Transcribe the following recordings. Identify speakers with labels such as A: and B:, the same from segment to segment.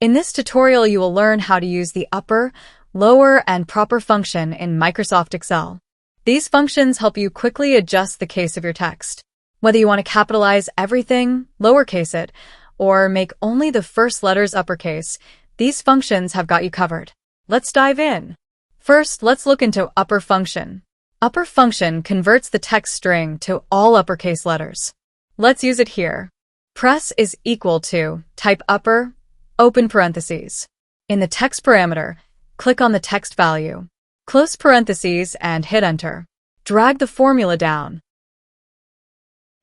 A: In this tutorial, you will learn how to use the upper, lower, and proper function in Microsoft Excel. These functions help you quickly adjust the case of your text. Whether you want to capitalize everything, lowercase it, or make only the first letters uppercase, these functions have got you covered. Let's dive in. First, let's look into upper function. Upper function converts the text string to all uppercase letters. Let's use it here. Press is equal to, type upper, open parentheses. In the text parameter, click on the text value. Close parentheses and hit enter. Drag the formula down.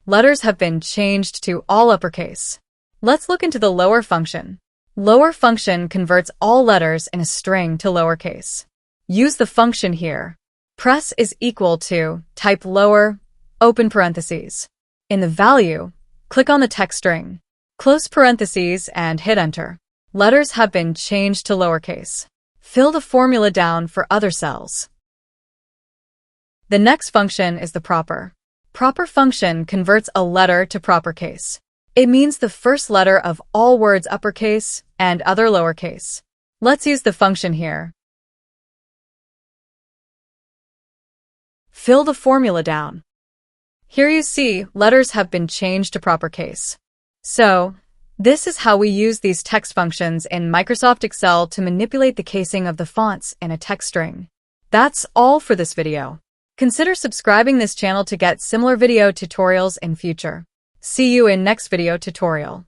A: Letters have been changed to all uppercase. Let's look into the lower function. Lower function converts all letters in a string to lowercase. Use the function here. Press is equal to, type lower, open parentheses. In the value, click on the text string. Close parentheses and hit enter. Letters have been changed to lowercase. Fill the formula down for other cells. The next function is the proper. Proper function converts a letter to proper case. It means the first letter of all words uppercase and other lowercase. Let's use the function here. Fill the formula down. Here you see letters have been changed to proper case. So, this is how we use these text functions in Microsoft Excel to manipulate the casing of the fonts in a text string. That's all for this video. Consider subscribing this channel to get similar video tutorials in future. See you in next video tutorial.